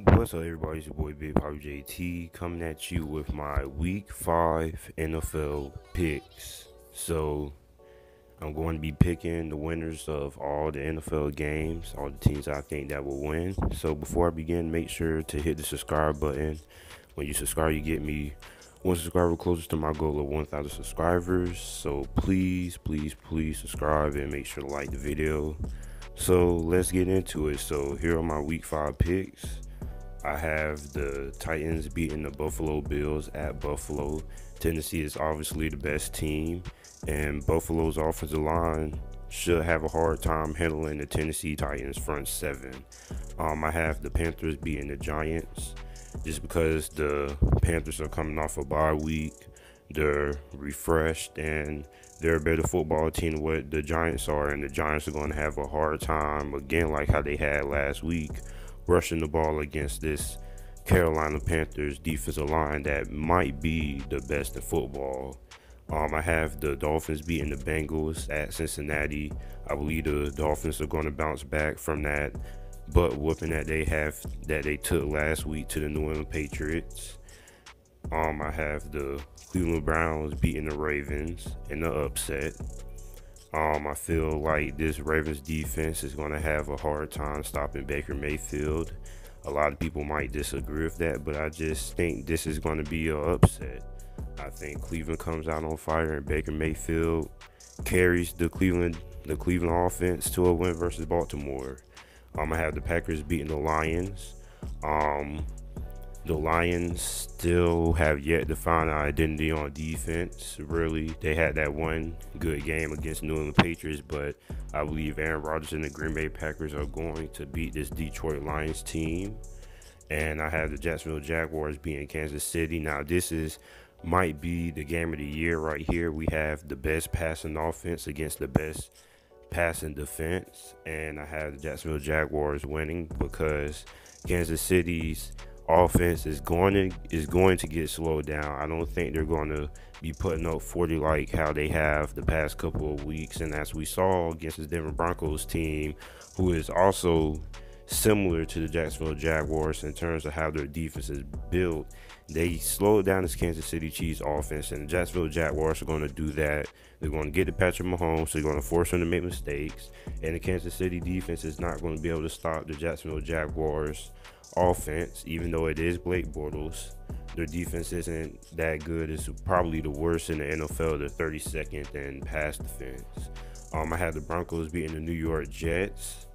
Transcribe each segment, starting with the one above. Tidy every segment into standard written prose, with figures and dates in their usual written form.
What's up, everybody? It's your boy Big PapiJT coming at you with my Week 5 NFL picks. So, I'm going to be picking the winners of all the NFL games, all the teams I think that will win. So, before I begin, make sure to hit the subscribe button. When you subscribe, you get me one subscriber closer to my goal of 1,000 subscribers. So, please subscribe and make sure to like the video. So, let's get into it. So, here are my Week 5 picks. I have the Titans beating the Buffalo Bills at Buffalo. Tennessee is obviously the best team, and Buffalo's offensive line should have a hard time handling the Tennessee Titans front seven. I have the Panthers beating the Giants just because the Panthers are coming off a bye week. They're refreshed and they're a better football team than what the Giants are, and the Giants are going to have a hard time again, like how they had last week, rushing the ball against this Carolina Panthers defensive line that might be the best in football. I have the Dolphins beating the Bengals at Cincinnati. I believe the Dolphins are going to bounce back from that butt whooping that they took last week to the New England Patriots. I have the Cleveland Browns beating the Ravens in the upset. I feel like this Ravens defense is going to have a hard time stopping Baker Mayfield. A lot of people might disagree with that, but I just think this is going to be an upset. I think Cleveland comes out on fire and Baker Mayfield carries the Cleveland offense to a win versus Baltimore. I have the Packers beating the Lions. The Lions still have yet to find an identity on defense. Really, they had that one good game against New England Patriots, but I believe Aaron Rodgers and the Green Bay Packers are going to beat this Detroit Lions team. And I have the Jacksonville Jaguars beating Kansas City. Now, might be the game of the year right here. We have the best passing offense against the best passing defense, and I have the Jacksonville Jaguars winning because Kansas City's offense is going to get slowed down. I don't think they're going to be putting up 40 like how they have the past couple of weeks, and as we saw against the Denver Broncos team, who is also similar to the Jacksonville Jaguars in terms of how their defense is built. They slowed down this Kansas City Chiefs offense, and the Jacksonville Jaguars are going to do that. They're going to get to Patrick Mahomes, so they're going to force him to make mistakes, and the Kansas City defense is not going to be able to stop the Jacksonville Jaguars offense, even though it is Blake Bortles. Their defense isn't that good. It's probably the worst in the NFL. They're 32nd in pass defense. I have the Broncos beating the New York Jets.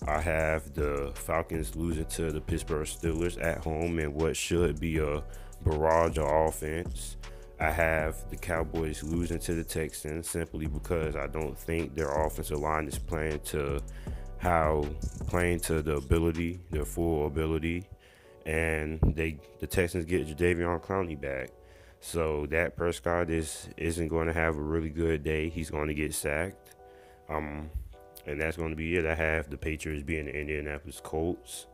I have the Falcons losing to the Pittsburgh Steelers at home in what should be a barrage of offense. I have the Cowboys losing to the Texans simply because I don't think their offensive line is playing to the ability, their full ability, and the Texans get Jadeveon Clowney back. So Dak Prescott isn't going to have a really good day. He's going to get sacked. And that's going to be it. I have the Patriots beating the Indianapolis Colts.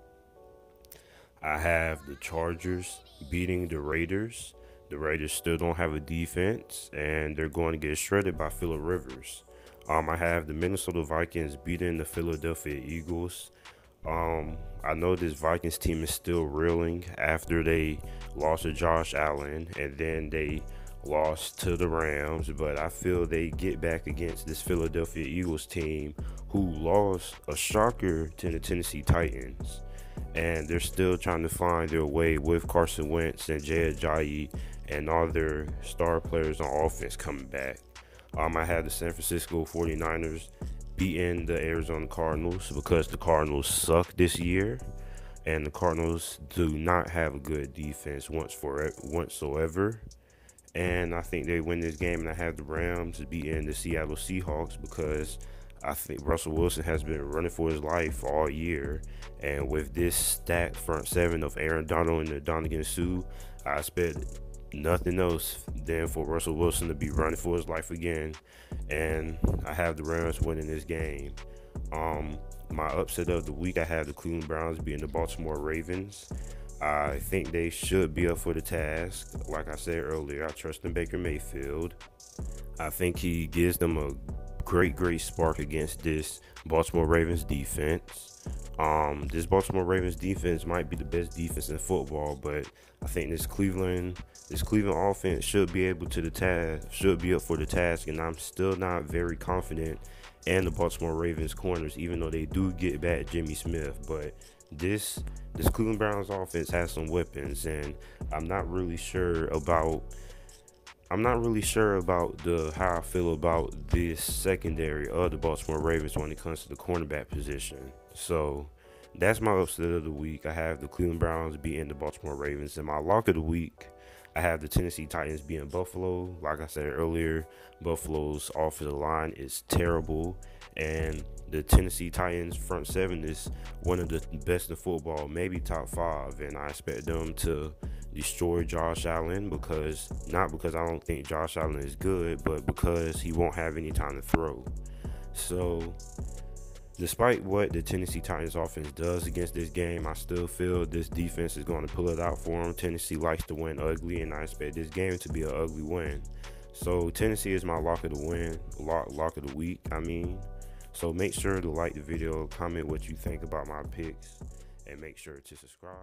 I have the Chargers beating the Raiders. The Raiders still don't have a defense, and they're going to get shredded by Phillip Rivers. I have the Minnesota Vikings beating the Philadelphia Eagles. I know this Vikings team is still reeling after they lost to Josh Allen, and then they lost to the Rams, but I feel they get back against this Philadelphia Eagles team who lost a shocker to the Tennessee Titans, and they're still trying to find their way with Carson Wentz and Jay Ajayi and all their star players on offense coming back. I had the San Francisco 49ers beating the Arizona Cardinals because the Cardinals suck this year, and the Cardinals do not have a good defense whatsoever. And I think they win this game, and I have the Rams beating the Seattle Seahawks because I think Russell Wilson has been running for his life all year. And with this stacked front seven of Aaron Donald and Ndamukong Suh, I expect nothing else than for Russell Wilson to be running for his life again. And I have the Rams winning this game. My upset of the week, I have the Cleveland Browns beating the Baltimore Ravens. I think they should be up for the task. Like I said earlier, I trust in Baker Mayfield. I think he gives them a great spark against this Baltimore Ravens defense. This Baltimore Ravens defense might be the best defense in football, but I think this Cleveland offense should be able to should be up for the task, and I'm still not very confident in the Baltimore Ravens corners, even though they do get back Jimmy Smith. But this Cleveland Browns offense has some weapons, and I'm not really sure about how I feel about this secondary of the Baltimore Ravens when it comes to the cornerback position. So that's my upset of the week. I have the Cleveland Browns beating the Baltimore Ravens. And my lock of the week, I have the Tennessee Titans beating Buffalo. Like I said earlier, Buffalo's offensive line is terrible, and the Tennessee Titans front seven is one of the best in football, maybe top 5, and I expect them to destroy Josh Allen, not because I don't think Josh Allen is good, but because he won't have any time to throw. So despite what the Tennessee Titans offense does against this game, I still feel this defense is going to pull it out for them. Tennessee likes to win ugly, and I expect this game to be an ugly win. So Tennessee is my lock of the week. So make sure to like the video, comment what you think about my picks, and make sure to subscribe.